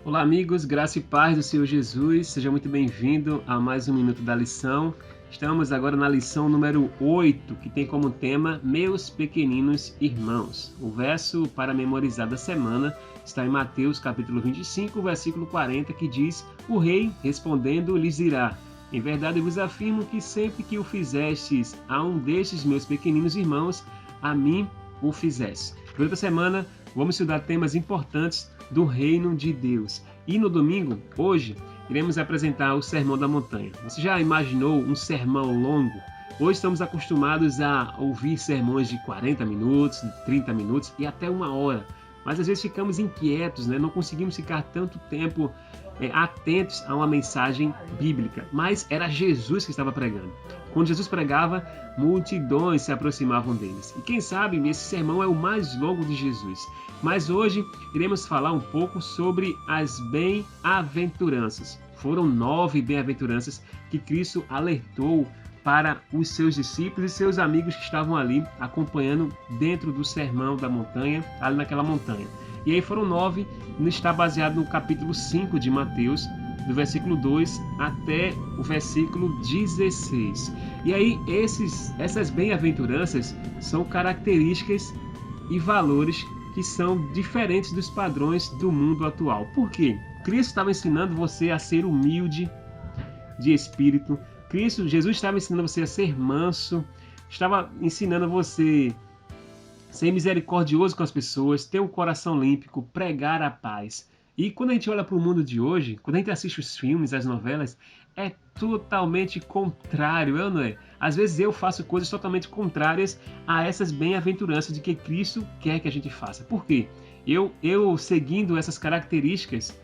Olá, amigos, graça e paz do Senhor Jesus, seja muito bem-vindo a mais um Minuto da Lição. Estamos agora na lição número 8, que tem como tema Meus Pequeninos Irmãos. O verso para memorizar da semana está em Mateus capítulo 25, versículo 40, que diz: O rei, respondendo, lhes dirá: Em verdade vos afirmo que sempre que o fizestes a um destes meus pequeninos irmãos, a mim o fizeste. Durante a semana, vamos estudar temas importantes do reino de Deus. E no domingo, hoje, iremos apresentar o Sermão da Montanha. Você já imaginou um sermão longo? Hoje estamos acostumados a ouvir sermões de 40 minutos, 30 minutos e até 1 hora. Mas às vezes ficamos inquietos, não conseguimos ficar tanto tempo atentos a uma mensagem bíblica. Mas era Jesus que estava pregando. Quando Jesus pregava, multidões se aproximavam deles. E quem sabe esse sermão é o mais longo de Jesus. Mas hoje iremos falar um pouco sobre as bem-aventuranças. Foram 9 bem-aventuranças que Cristo alertou para os seus discípulos e seus amigos que estavam ali acompanhando dentro do sermão da montanha, ali naquela montanha. E aí foram 9, está baseado no capítulo 5 de Mateus, do versículo 2 até o versículo 16. E aí essas bem-aventuranças são características e valores que são diferentes dos padrões do mundo atual. Por quê? Cristo estava ensinando você a ser humilde de espírito. Jesus estava ensinando você a ser manso, estava ensinando você a ser misericordioso com as pessoas, ter um coração limpo, pregar a paz. E quando a gente olha para o mundo de hoje, quando a gente assiste os filmes, as novelas, é totalmente contrário, não é? Às vezes eu faço coisas totalmente contrárias a essas bem-aventuranças de que Cristo quer que a gente faça. Por quê? Eu seguindo essas características,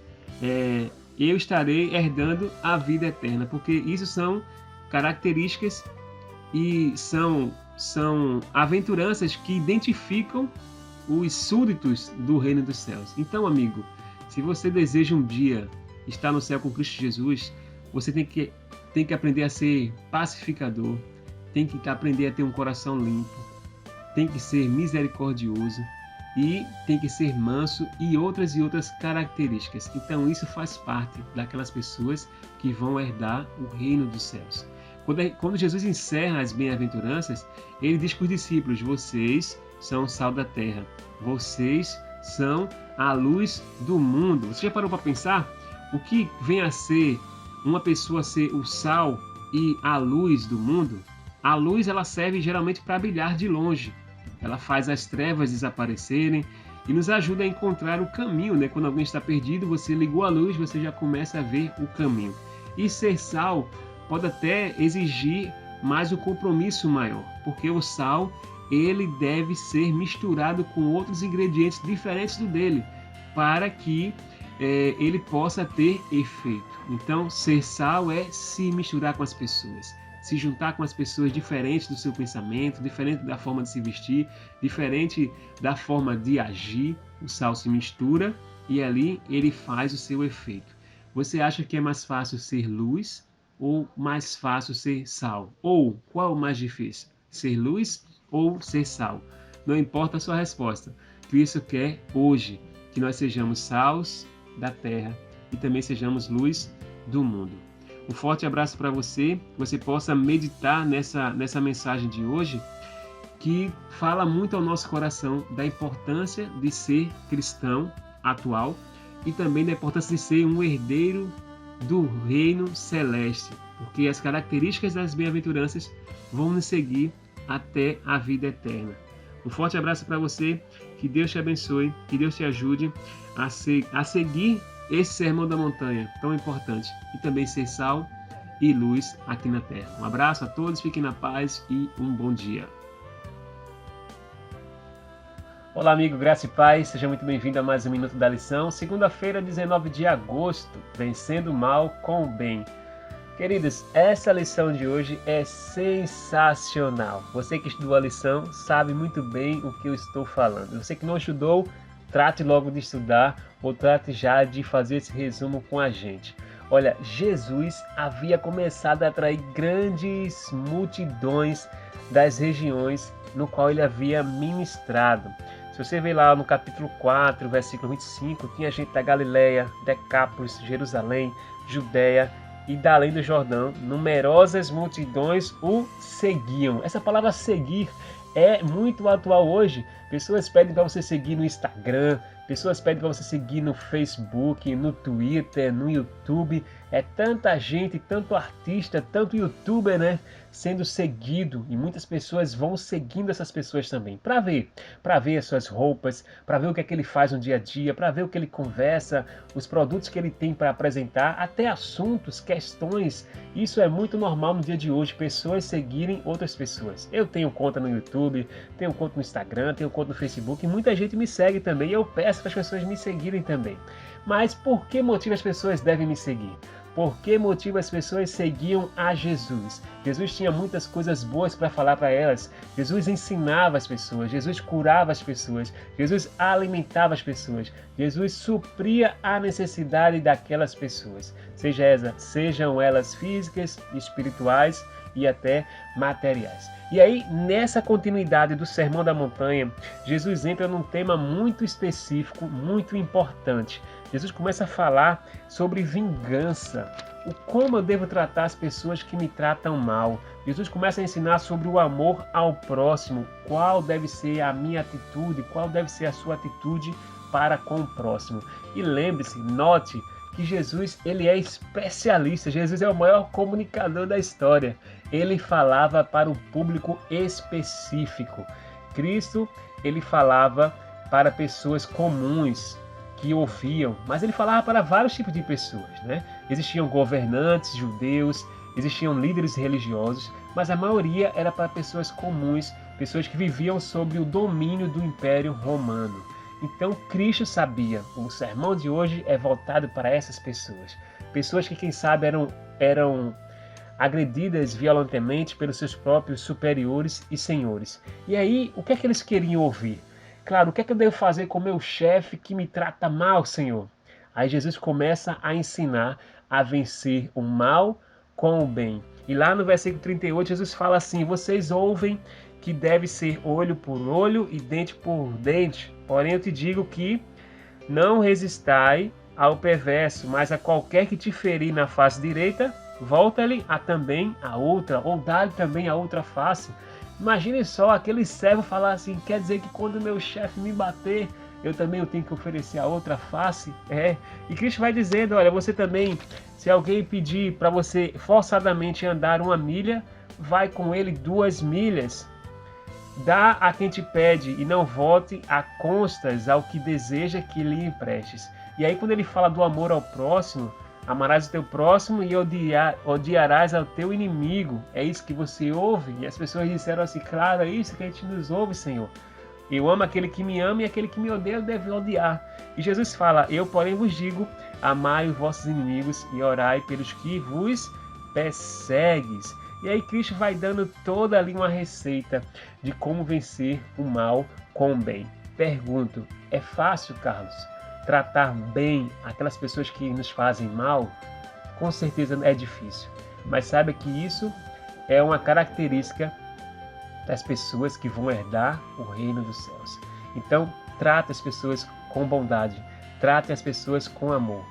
eu estarei herdando a vida eterna, porque isso são características e são aventuranças que identificam os súditos do reino dos céus. Então, amigo, se você deseja um dia estar no céu com Cristo Jesus, você tem que aprender a ser pacificador, tem que aprender a ter um coração limpo, tem que ser misericordioso e tem que ser manso e outras características. Então isso faz parte daquelas pessoas que vão herdar o reino dos céus. Quando Jesus encerra as bem-aventuranças, ele diz para os discípulos: vocês são o sal da terra, vocês são a luz do mundo. Você já parou para pensar o que vem a ser uma pessoa ser o sal e a luz do mundo? A luz, ela serve geralmente para brilhar de longe. Ela faz as trevas desaparecerem e nos ajuda a encontrar o caminho, Quando alguém está perdido, você ligou a luz, você já começa a ver o caminho. E ser sal pode até exigir mais um compromisso maior, porque o sal, ele deve ser misturado com outros ingredientes diferentes do dele, para que ele possa ter efeito. Então, ser sal é se misturar com as pessoas, se juntar com as pessoas diferentes do seu pensamento, diferente da forma de se vestir, diferente da forma de agir. O sal se mistura e ali ele faz o seu efeito. Você acha que é mais fácil ser luz ou mais fácil ser sal? Ou qual é o mais difícil? Ser luz ou ser sal? Não importa a sua resposta. Cristo quer hoje que nós sejamos sals da terra e também sejamos luz do mundo. Um forte abraço para você, que você possa meditar nessa mensagem de hoje, que fala muito ao nosso coração da importância de ser cristão atual e também da importância de ser um herdeiro do reino celeste, porque as características das bem-aventuranças vão nos seguir até a vida eterna. Um forte abraço para você, que Deus te abençoe, que Deus te ajude a seguir esse sermão da montanha tão importante e também ser sal e luz aqui na terra. Um abraço a todos, fiquem na paz e um bom dia. Olá, amigo, graça e paz, seja muito bem-vindo a mais um Minuto da Lição. Segunda-feira, 19 de agosto, vencendo o mal com o bem. Queridos, essa lição de hoje é sensacional. Você que estudou a lição sabe muito bem o que eu estou falando. Você que não estudou, trate logo de estudar ou trate já de fazer esse resumo com a gente. Olha, Jesus havia começado a atrair grandes multidões das regiões no qual ele havia ministrado. Se você ver lá no capítulo 4, versículo 25, tinha gente da Galileia, Decápolis, Jerusalém, Judéia e da além do Jordão, numerosas multidões o seguiam. Essa palavra seguir é muito atual hoje. Pessoas pedem para você seguir no Instagram, pessoas pedem para você seguir no Facebook, no Twitter, no YouTube. É tanta gente, tanto artista, tanto youtuber, né, sendo seguido, e muitas pessoas vão seguindo essas pessoas também, para ver as suas roupas, para ver o que é que ele faz no dia a dia, para ver o que ele conversa, os produtos que ele tem para apresentar, até assuntos, questões. Isso é muito normal no dia de hoje, pessoas seguirem outras pessoas. Eu tenho conta no YouTube, tenho conta no Instagram, tenho conta no Facebook, e muita gente me segue também, e eu peço para as pessoas me seguirem também. Mas por que motivo as pessoas devem me seguir? Por que motivo as pessoas seguiam a Jesus? Jesus tinha muitas coisas boas para falar para elas. Jesus ensinava as pessoas, Jesus curava as pessoas, Jesus alimentava as pessoas, Jesus supria a necessidade daquelas pessoas, sejam elas físicas, espirituais e até materiais. E aí, nessa continuidade do Sermão da Montanha, Jesus entra num tema muito específico, muito importante. Jesus começa a falar sobre vingança, o como eu devo tratar as pessoas que me tratam mal. Jesus começa a ensinar sobre o amor ao próximo, qual deve ser a minha atitude, qual deve ser a sua atitude para com o próximo. E lembre-se, note que Jesus, ele é especialista, Jesus é o maior comunicador da história. Ele falava para um público específico. Cristo, ele falava para pessoas comuns que ouviam, mas ele falava para vários tipos de pessoas, né? Existiam governantes judeus, existiam líderes religiosos, mas a maioria era para pessoas comuns, pessoas que viviam sob o domínio do Império Romano. Então Cristo sabia, o sermão de hoje é voltado para essas pessoas. Pessoas que, quem sabe, eram agredidas violentamente pelos seus próprios superiores e senhores. E aí, o que é que eles queriam ouvir? Claro, o que é que eu devo fazer com o meu chefe que me trata mal, Senhor? Aí Jesus começa a ensinar a vencer o mal com o bem. E lá no versículo 38, Jesus fala assim: vocês ouvem que deve ser olho por olho e dente por dente. Porém, eu te digo que não resistai ao perverso, mas a qualquer que te ferir na face direita, volta-lhe também a outra, ou dá-lhe também a outra face. Imagine só aquele servo falar assim: quer dizer que quando meu chefe me bater, eu também tenho que oferecer a outra face? E Cristo vai dizendo: olha, você também, se alguém pedir para você forçadamente andar 1 milha, vai com ele 2 milhas. Dá a quem te pede e não volte a constas ao que deseja que lhe emprestes. E aí, quando ele fala do amor ao próximo, amarás o teu próximo e odiarás ao teu inimigo. É isso que você ouve? E as pessoas disseram assim: claro, é isso que a gente nos ouve, Senhor. Eu amo aquele que me ama e aquele que me odeia deve odiar. E Jesus fala: eu, porém, vos digo, amai os vossos inimigos e orai pelos que vos persegues. E aí Cristo vai dando toda ali uma receita de como vencer o mal com o bem. Pergunto, é fácil, Carlos, tratar bem aquelas pessoas que nos fazem mal? Com certeza é difícil. Mas saiba que isso é uma característica das pessoas que vão herdar o reino dos céus. Então, trate as pessoas com bondade, trate as pessoas com amor.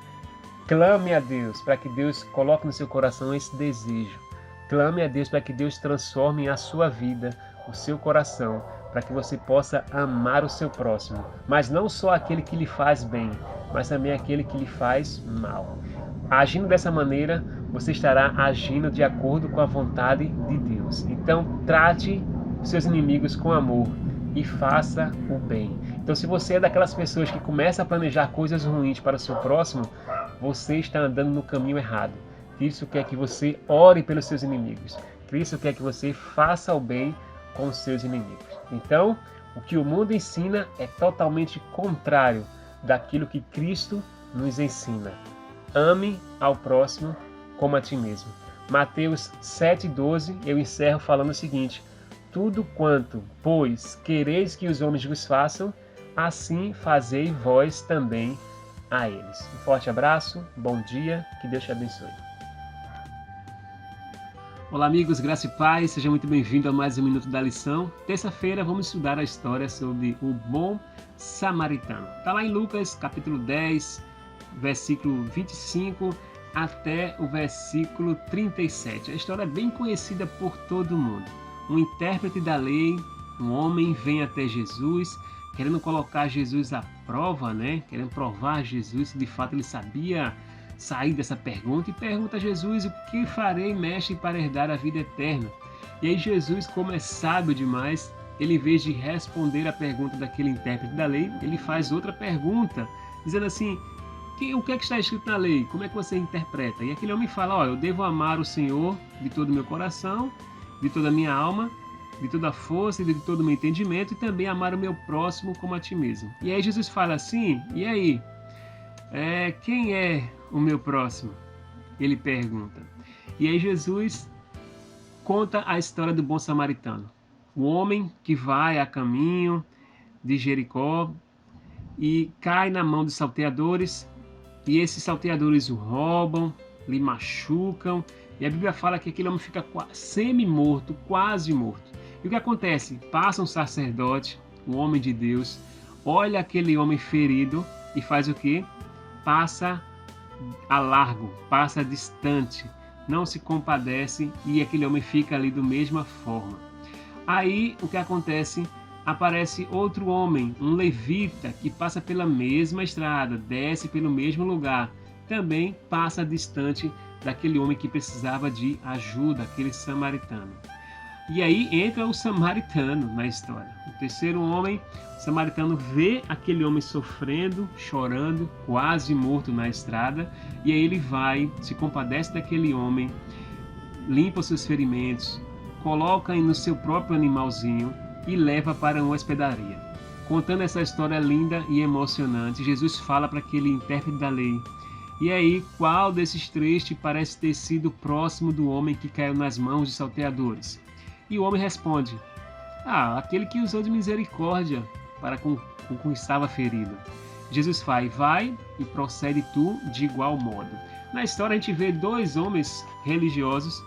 Clame a Deus para que Deus coloque no seu coração esse desejo. Clame a Deus para que Deus transforme a sua vida, o seu coração, para que você possa amar o seu próximo. Mas não só aquele que lhe faz bem, mas também aquele que lhe faz mal. Agindo dessa maneira, você estará agindo de acordo com a vontade de Deus. Então, trate seus inimigos com amor e faça o bem. Então, se você é daquelas pessoas que começa a planejar coisas ruins para o seu próximo, você está andando no caminho errado. Cristo quer que você ore pelos seus inimigos. Cristo quer que você faça o bem com os seus inimigos. Então, o que o mundo ensina é totalmente contrário daquilo que Cristo nos ensina. Ame ao próximo como a ti mesmo. Mateus 7,12, eu encerro falando o seguinte: tudo quanto, pois, quereis que os homens vos façam, assim fazei vós também a eles. Um forte abraço, bom dia, que Deus te abençoe. Olá amigos, graça e paz, seja muito bem-vindo a mais um Minuto da Lição. Terça-feira vamos estudar a história sobre o bom samaritano. Está lá em Lucas capítulo 10, versículo 25 até o versículo 37. A história é bem conhecida por todo mundo. Um intérprete da lei, um homem, vem até Jesus, querendo colocar Jesus à prova, querendo provar Jesus se de fato ele sabia sair dessa pergunta, e pergunta a Jesus: o que farei, mestre, para herdar a vida eterna? E aí Jesus, como é sábio demais, ele, em vez de responder a pergunta daquele intérprete da lei, ele faz outra pergunta, dizendo assim: o que é que está escrito na lei? Como é que você interpreta? E aquele homem fala: eu devo amar o Senhor de todo o meu coração, de toda a minha alma, de toda a força e de todo o meu entendimento, e também amar o meu próximo como a ti mesmo. E aí Jesus fala assim: e aí? Quem é o meu próximo? Ele pergunta. E aí Jesus conta a história do bom samaritano. O homem que vai a caminho de Jericó e cai na mão dos salteadores, e esses salteadores o roubam, lhe machucam, e a Bíblia fala que aquele homem fica semi-morto, quase morto. E o que acontece? Passa um sacerdote, um homem de Deus, olha aquele homem ferido e faz o quê? Passa a largo, passa distante, não se compadece, e aquele homem fica ali da mesma forma. Aí o que acontece? Aparece outro homem, um levita, que passa pela mesma estrada, desce pelo mesmo lugar, também passa distante daquele homem que precisava de ajuda, aquele samaritano. E aí entra o samaritano na história. O terceiro homem, o samaritano, vê aquele homem sofrendo, chorando, quase morto na estrada, e aí ele vai, se compadece daquele homem, limpa os seus ferimentos, coloca no seu próprio animalzinho e leva para uma hospedaria. Contando essa história linda e emocionante, Jesus fala para aquele intérprete da lei: e aí, qual desses três te parece ter sido próximo do homem que caiu nas mãos dos salteadores? E o homem responde: aquele que usou de misericórdia para com quem estava ferido. Jesus fala: vai e procede tu de igual modo. Na história a gente vê dois homens religiosos,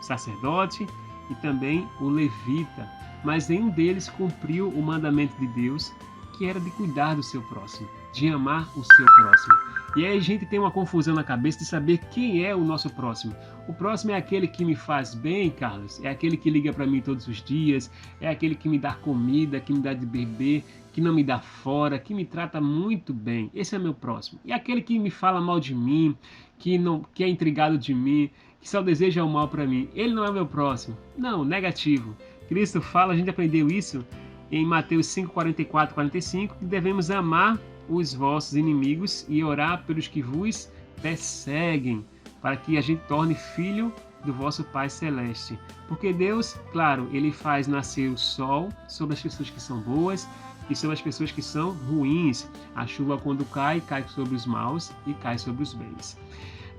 o sacerdote e também o levita, mas nenhum deles cumpriu o mandamento de Deus, que era de cuidar do seu próximo, de amar o seu próximo. E aí a gente tem uma confusão na cabeça de saber quem é o nosso próximo. O próximo é aquele que me faz bem, Carlos, é aquele que liga para mim todos os dias, é aquele que me dá comida, que me dá de beber, que não me dá fora, que me trata muito bem. Esse é meu próximo. E aquele que me fala mal de mim, que é intrigado de mim, que só deseja o mal para mim, ele não é meu próximo. Não, negativo. Cristo fala, a gente aprendeu isso em Mateus 5, 44, 45, que devemos amar os vossos inimigos e orar pelos que vos perseguem, para que a gente torne filho do vosso Pai Celeste. Porque Deus, claro, ele faz nascer o sol sobre as pessoas que são boas e sobre as pessoas que são ruins. A chuva, quando cai, cai sobre os maus e cai sobre os bens.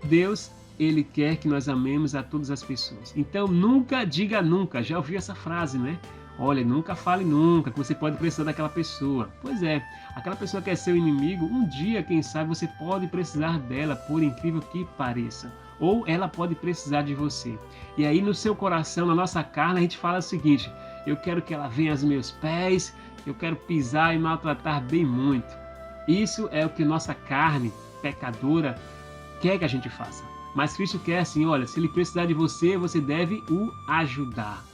Deus, ele quer que nós amemos a todas as pessoas. Então, nunca diga nunca. Já ouviu essa frase, né? Olha, nunca fale nunca, que você pode precisar daquela pessoa. Pois é, aquela pessoa que é seu inimigo, um dia, quem sabe, você pode precisar dela, por incrível que pareça. Ou ela pode precisar de você. E aí no seu coração, na nossa carne, a gente fala o seguinte: eu quero que ela venha aos meus pés, eu quero pisar e maltratar bem muito. Isso é o que nossa carne pecadora quer que a gente faça. Mas Cristo quer assim: olha, se ele precisar de você, você deve o ajudar,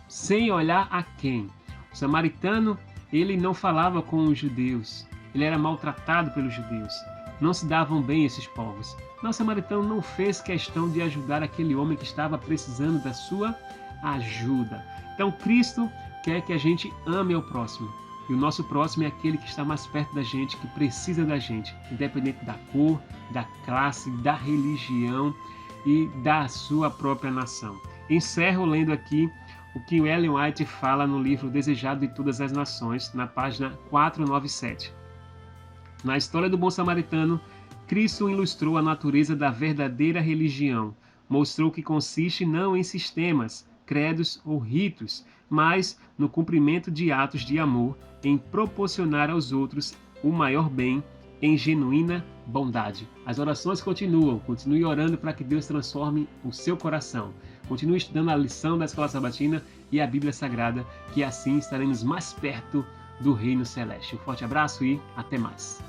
sem olhar a quem. O samaritano, ele não falava com os judeus, ele era maltratado pelos judeus, não se davam bem esses povos. Mas o samaritano não fez questão de ajudar aquele homem que estava precisando da sua ajuda. Então Cristo quer que a gente ame ao próximo, e o nosso próximo é aquele que está mais perto da gente, que precisa da gente, independente da cor, da classe, da religião e da sua própria nação. Encerro lendo aqui o que o Ellen White fala no livro Desejado de Todas as Nações, na página 497. Na história do bom samaritano, Cristo ilustrou a natureza da verdadeira religião. Mostrou que consiste não em sistemas, credos ou ritos, mas no cumprimento de atos de amor, em proporcionar aos outros o maior bem, em genuína bondade. As orações continuam. Continue orando para que Deus transforme o seu coração. Continue estudando a lição da Escola Sabatina e a Bíblia Sagrada, que assim estaremos mais perto do Reino Celeste. Um forte abraço e até mais.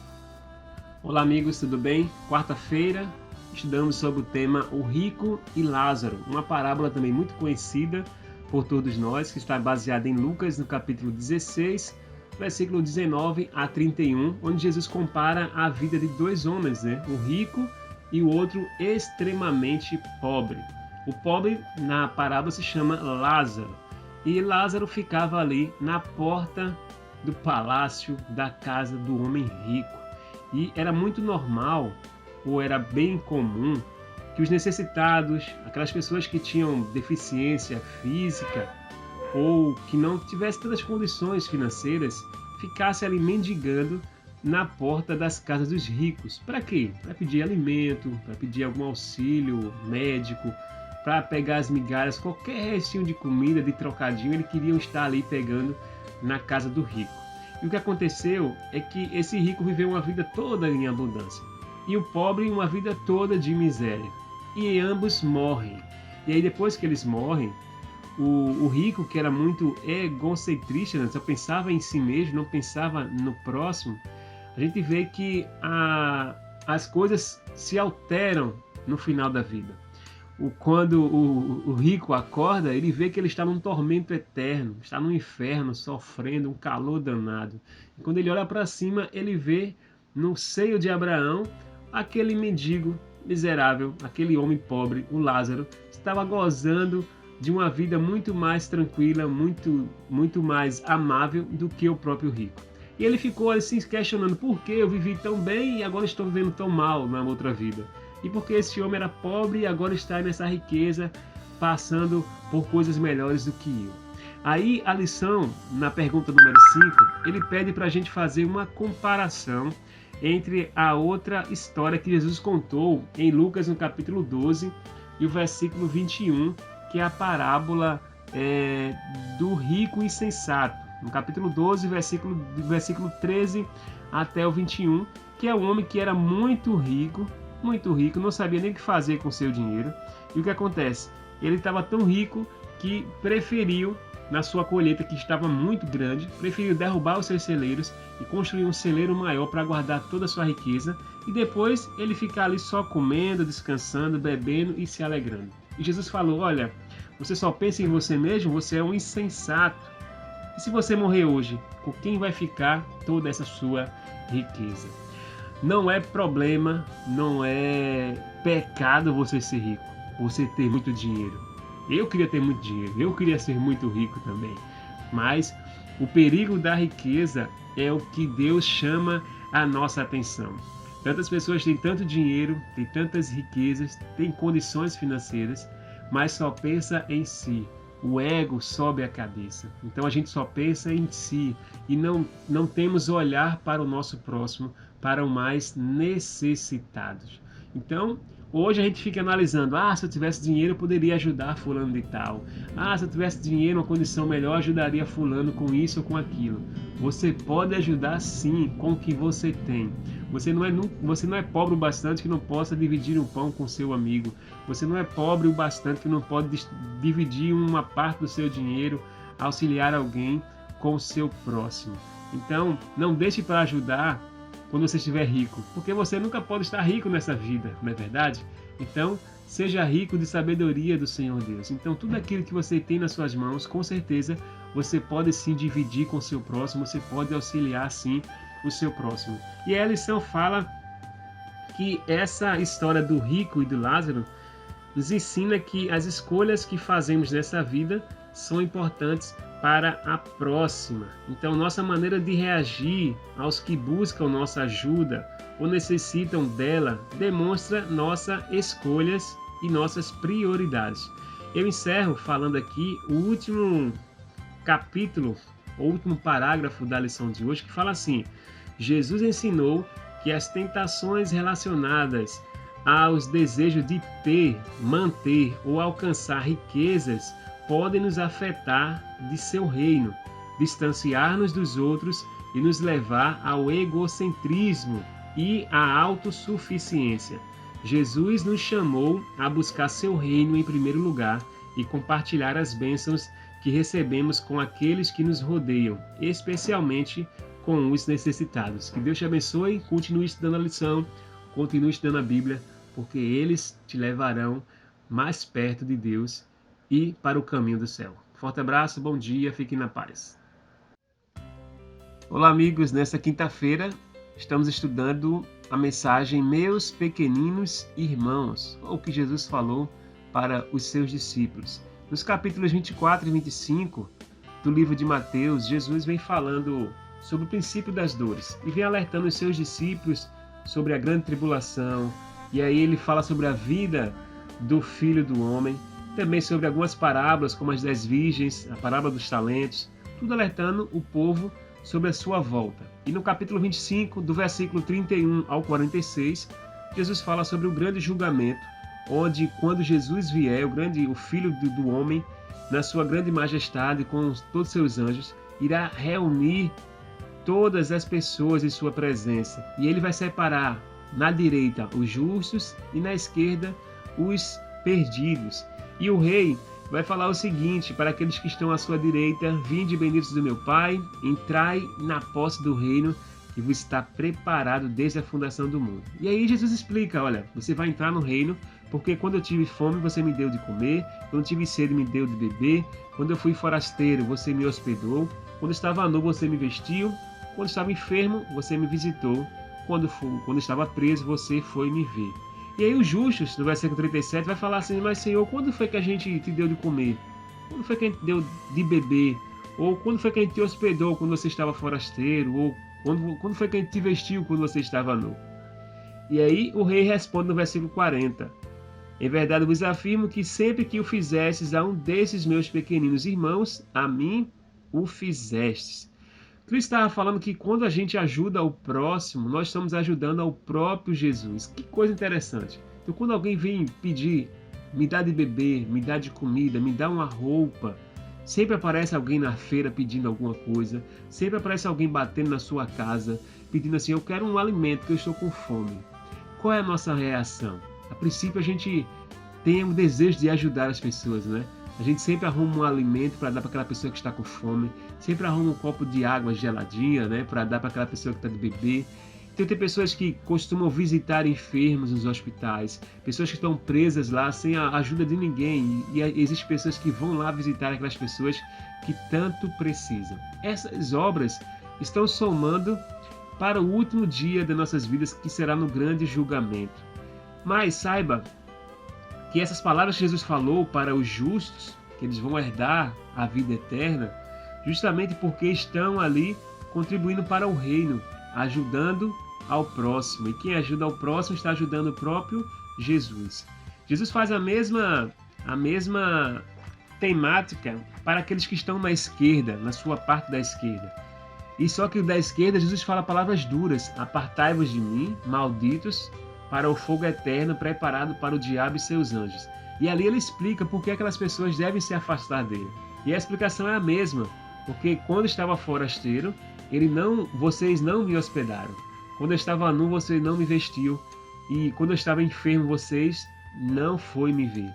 Olá amigos, tudo bem? Quarta-feira estudamos sobre o tema O Rico e Lázaro, uma parábola também muito conhecida por todos nós, que está baseada em Lucas, no capítulo 16, versículo 19 a 31, onde Jesus compara a vida de dois homens, o rico e o outro extremamente pobre. O pobre na parábola se chama Lázaro, e Lázaro ficava ali na porta do palácio da casa do homem rico. E era muito normal, ou era bem comum, que os necessitados, aquelas pessoas que tinham deficiência física ou que não tivessem tantas condições financeiras, ficassem ali mendigando na porta das casas dos ricos. Para quê? Para pedir alimento, para pedir algum auxílio médico, para pegar as migalhas, qualquer restinho de comida, de trocadinho, eles queriam estar ali pegando na casa do rico. E o que aconteceu é que esse rico viveu uma vida toda em abundância e o pobre uma vida toda de miséria. E ambos morrem. E aí depois que eles morrem, o rico, que era muito egocentrista, só pensava em si mesmo, não pensava no próximo, a gente vê que as coisas se alteram no final da vida. Quando o rico acorda, ele vê que ele está num tormento eterno, está no inferno, sofrendo um calor danado. E quando ele olha para cima, ele vê no seio de Abraão aquele mendigo miserável, aquele homem pobre, o Lázaro, estava gozando de uma vida muito mais tranquila, muito mais amável do que o próprio rico. E ele ficou ali se questionando: por que eu vivi tão bem e agora estou vivendo tão mal na outra vida? E por que esse homem era pobre e agora está nessa riqueza, passando por coisas melhores do que eu? Aí a lição, na pergunta número 5, ele pede para a gente fazer uma comparação entre a outra história que Jesus contou em Lucas, no capítulo 12, e o versículo 21, que é a parábola do rico insensato. No capítulo 12, versículo 13 até o 21, que é um homem que era muito rico, não sabia nem o que fazer com seu dinheiro. E o que acontece? Ele estava tão rico que preferiu, na sua colheita que estava muito grande, preferiu derrubar os seus celeiros e construir um celeiro maior para guardar toda a sua riqueza, e depois ele ficar ali só comendo, descansando, bebendo e se alegrando. E Jesus falou: olha, você só pensa em você mesmo, você é um insensato. E se você morrer hoje, com quem vai ficar toda essa sua riqueza? Não é problema, não é pecado você ser rico, você ter muito dinheiro. Eu queria ter muito dinheiro, eu queria ser muito rico também. Mas o perigo da riqueza é o que Deus chama a nossa atenção. Tantas pessoas têm tanto dinheiro, têm tantas riquezas, têm condições financeiras, mas só pensa em si. O ego sobe a cabeça. Então a gente só pensa em si e não temos olhar para o nosso próximo, para os mais necessitados. Então, hoje a gente fica analisando: se eu tivesse dinheiro eu poderia ajudar fulano de tal. Se eu tivesse dinheiro, uma condição melhor, ajudaria fulano com isso ou com aquilo. Você pode ajudar sim com o que você tem. Você não é pobre o bastante que não possa dividir um pão com seu amigo. Você não é pobre o bastante que não pode dividir uma parte do seu dinheiro, auxiliar alguém com o seu próximo. Então, não deixe para ajudar quando você estiver rico, porque você nunca pode estar rico nessa vida, não é verdade? Então, seja rico de sabedoria do Senhor Deus. Então, tudo aquilo que você tem nas suas mãos, com certeza, você pode sim dividir com o seu próximo, você pode auxiliar sim o seu próximo. E a lição fala que essa história do rico e do Lázaro nos ensina que as escolhas que fazemos nessa vida são importantes para a próxima. Então, nossa maneira de reagir aos que buscam nossa ajuda ou necessitam dela demonstra nossas escolhas e nossas prioridades. Eu encerro falando aqui o último capítulo, o último parágrafo da lição de hoje, que fala assim: Jesus ensinou que as tentações relacionadas aos desejos de ter, manter ou alcançar riquezas podem nos afetar de seu reino, distanciar-nos dos outros e nos levar ao egocentrismo e à autossuficiência. Jesus nos chamou a buscar seu reino em primeiro lugar e compartilhar as bênçãos que recebemos com aqueles que nos rodeiam, especialmente com os necessitados. Que Deus te abençoe, continue estudando a lição, continue estudando a Bíblia, porque eles te levarão mais perto de Deus e para o caminho do céu. Forte abraço, bom dia, fiquem na paz. Olá, amigos, nesta quinta-feira estamos estudando a mensagem Meus Pequeninos Irmãos, o que Jesus falou para os seus discípulos. Nos capítulos 24 e 25 do livro de Mateus, Jesus vem falando sobre o princípio das dores e vem alertando os seus discípulos sobre a grande tribulação. E aí ele fala sobre a vida do Filho do Homem, também sobre algumas parábolas, como as 10 virgens, a parábola dos talentos, tudo alertando o povo sobre a sua volta. E no capítulo 25, do versículo 31 ao 46, Jesus fala sobre o grande julgamento, onde quando Jesus vier, o Filho do Homem, na sua grande majestade, com todos os seus anjos, irá reunir todas as pessoas em sua presença. E ele vai separar na direita os justos e na esquerda os perdidos. E o rei vai falar o seguinte para aqueles que estão à sua direita: vinde benditos do meu Pai, entrai na posse do reino que vos está preparado desde a fundação do mundo. E aí Jesus explica, olha, você vai entrar no reino porque quando eu tive fome você me deu de comer, quando eu tive sede me deu de beber, quando eu fui forasteiro você me hospedou, quando estava nu você me vestiu, quando estava enfermo você me visitou, quando estava preso você foi me ver. E aí os justos, no versículo 37, vai falar assim: mas Senhor, quando foi que a gente te deu de comer? Quando foi que a gente deu de beber? Ou quando foi que a gente te hospedou quando você estava forasteiro? Ou quando foi que a gente te vestiu quando você estava nu? E aí o rei responde no versículo 40: em verdade vos afirmo que sempre que o fizestes a um desses meus pequeninos irmãos, a mim o fizestes. Cristo estava falando que quando a gente ajuda o próximo, nós estamos ajudando ao próprio Jesus. Que coisa interessante. Então, quando alguém vem pedir, me dá de beber, me dá de comida, me dá uma roupa, sempre aparece alguém na feira pedindo alguma coisa, sempre aparece alguém batendo na sua casa, pedindo assim: eu quero um alimento, que eu estou com fome. Qual é a nossa reação? A princípio, a gente tem o desejo de ajudar as pessoas, né? A gente sempre arruma um alimento para dar para aquela pessoa que está com fome, sempre arruma um copo de água geladinha, né, para dar para aquela pessoa que está de bebê. Então tem pessoas que costumam visitar enfermos nos hospitais, pessoas que estão presas lá sem a ajuda de ninguém, e existem pessoas que vão lá visitar aquelas pessoas que tanto precisam. Essas obras estão somando para o último dia das nossas vidas, que será no grande julgamento. Mas saiba que essas palavras que Jesus falou para os justos, que eles vão herdar a vida eterna, justamente porque estão ali contribuindo para o reino, ajudando ao próximo. E quem ajuda ao próximo está ajudando o próprio Jesus. Jesus faz a mesma temática para aqueles que estão na esquerda, na sua parte da esquerda. E só que da esquerda Jesus fala palavras duras: apartai-vos de mim, malditos, para o fogo eterno preparado para o diabo e seus anjos. E ali ele explica por que aquelas pessoas devem se afastar dele. E a explicação é a mesma, porque quando estava forasteiro, vocês não me hospedaram. Quando eu estava nu, você não me vestiu. E quando eu estava enfermo, vocês não foi me ver.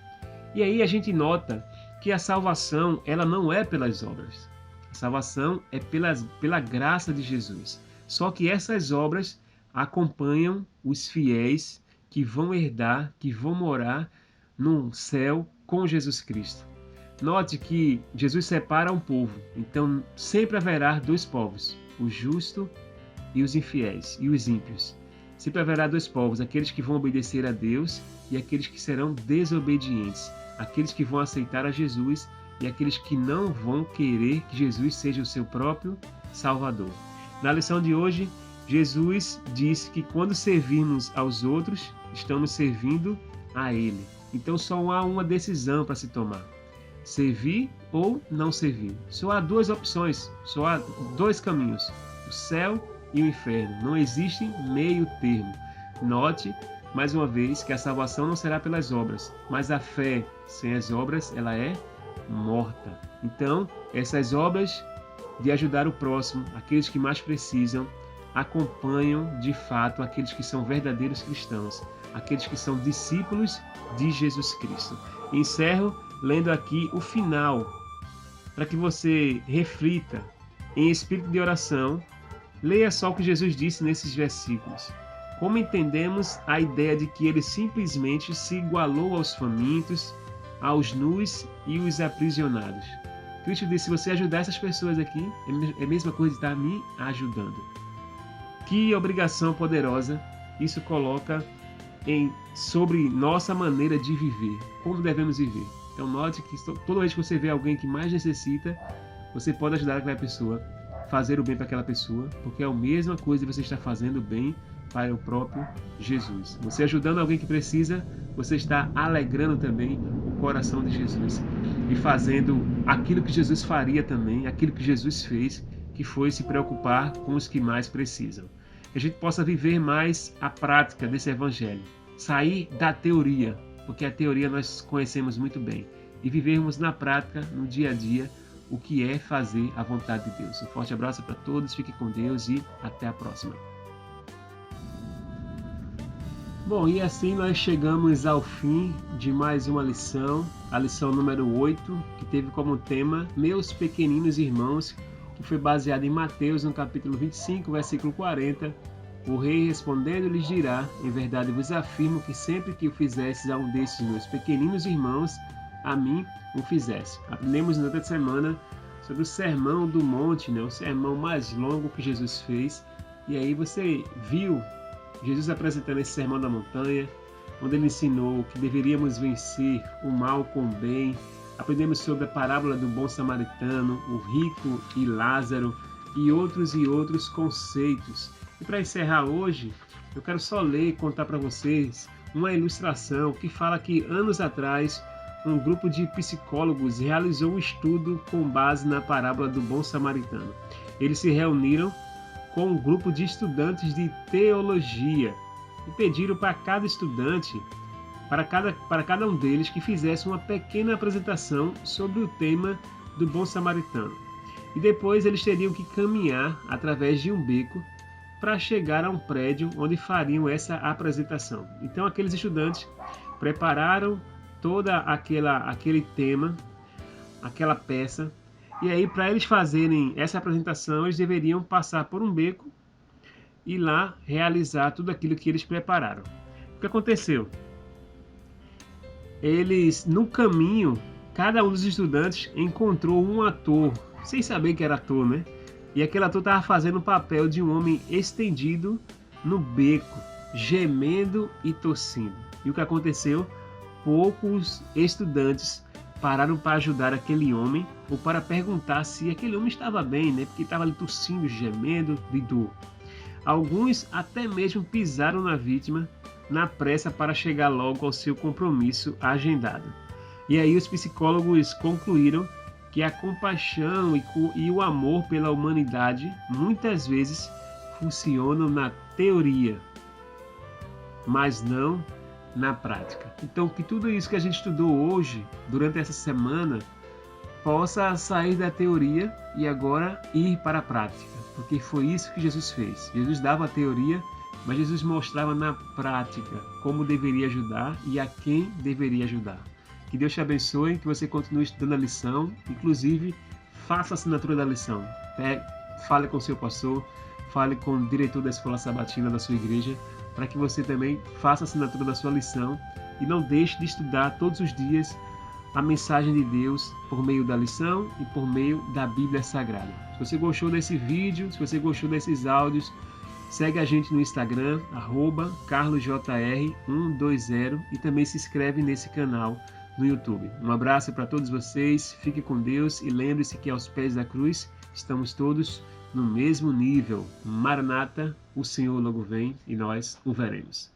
E aí a gente nota que a salvação, ela não é pelas obras. A salvação é pela graça de Jesus. Só que essas obras acompanham os fiéis que vão herdar, que vão morar no céu com Jesus Cristo. Note que Jesus separa um povo, então sempre haverá dois povos, o justo e os infiéis, e os ímpios. Sempre haverá dois povos, aqueles que vão obedecer a Deus e aqueles que serão desobedientes, aqueles que vão aceitar a Jesus e aqueles que não vão querer que Jesus seja o seu próprio Salvador. Na lição de hoje, Jesus disse que quando servirmos aos outros, estamos servindo a Ele. Então só há uma decisão para se tomar: servir ou não servir. Só há duas opções, só há dois caminhos: o céu e o inferno. Não existe meio termo. Note, mais uma vez, que a salvação não será pelas obras, mas a fé sem as obras, ela é morta. Então, essas obras de ajudar o próximo, aqueles que mais precisam, acompanham de fato aqueles que são verdadeiros cristãos, aqueles que são discípulos de Jesus Cristo. Encerro lendo aqui o final, para que você reflita em espírito de oração. Leia só o que Jesus disse nesses versículos. Como entendemos a ideia de que ele simplesmente se igualou aos famintos, aos nus e os aprisionados. Cristo disse: se você ajudar essas pessoas aqui, é a mesma coisa de estar me ajudando. Que obrigação poderosa isso coloca sobre nossa maneira de viver, como devemos viver. Então note que toda vez que você vê alguém que mais necessita, você pode ajudar aquela pessoa, fazer o bem para aquela pessoa, porque é a mesma coisa de você estar fazendo bem para o próprio Jesus. Você ajudando alguém que precisa, você está alegrando também o coração de Jesus e fazendo aquilo que Jesus faria também, aquilo que Jesus fez, que foi se preocupar com os que mais precisam. Que a gente possa viver mais a prática desse evangelho, sair da teoria, porque a teoria nós conhecemos muito bem, e vivermos na prática, no dia a dia, o que é fazer a vontade de Deus. Um forte abraço para todos, fique com Deus e até a próxima. Bom, e assim nós chegamos ao fim de mais uma lição, a lição número 8, que teve como tema Meus Pequeninos Irmãos, que foi baseada em Mateus, no capítulo 25, versículo 40. O rei respondendo lhes dirá: em verdade vos afirmo que sempre que o fizesses a um desses meus pequeninos irmãos, a mim o fizesse. Aprendemos na outra semana sobre o Sermão do Monte, o sermão mais longo que Jesus fez. E aí você viu Jesus apresentando esse sermão da montanha, onde ele ensinou que deveríamos vencer o mal com o bem. Aprendemos sobre a parábola do bom samaritano, o rico e Lázaro e outros conceitos. E para encerrar hoje, eu quero só ler e contar para vocês uma ilustração que fala que anos atrás um grupo de psicólogos realizou um estudo com base na parábola do bom samaritano. Eles se reuniram com um grupo de estudantes de teologia e pediram para cada estudante, para cada um deles, que fizesse uma pequena apresentação sobre o tema do bom samaritano. E depois eles teriam que caminhar através de um beco para chegar a um prédio onde fariam essa apresentação. Então aqueles estudantes prepararam toda aquele tema, aquela peça, e aí para eles fazerem essa apresentação eles deveriam passar por um beco e lá realizar tudo aquilo que eles prepararam. O que aconteceu? Eles, no caminho, cada um dos estudantes encontrou um ator, sem saber que era ator, né? E aquele ator estava fazendo o papel de um homem estendido no beco, gemendo e tossindo. E o que aconteceu? Poucos estudantes pararam para ajudar aquele homem ou para perguntar se aquele homem estava bem, né? Porque estava ali tossindo, gemendo de dor. Alguns até mesmo pisaram na vítima na pressa para chegar logo ao seu compromisso agendado. E aí os psicólogos concluíram que a compaixão e o amor pela humanidade muitas vezes funcionam na teoria, mas não na prática. Então, que tudo isso que a gente estudou hoje, durante essa semana, possa sair da teoria e agora ir para a prática, porque foi isso que Jesus fez. Jesus dava a teoria, mas Jesus mostrava na prática como deveria ajudar e a quem deveria ajudar. Que Deus te abençoe, que você continue estudando a lição, inclusive faça a assinatura da lição. Fale com o seu pastor, fale com o diretor da escola sabatina da sua igreja, para que você também faça a assinatura da sua lição e não deixe de estudar todos os dias a mensagem de Deus por meio da lição e por meio da Bíblia Sagrada. Se você gostou desse vídeo, se você gostou desses áudios, segue a gente no Instagram, @carlosjr120, e também se inscreve nesse canal no YouTube. Um abraço para todos vocês, fique com Deus e lembre-se que aos pés da cruz estamos todos no mesmo nível. Maranata, o Senhor logo vem e nós o veremos.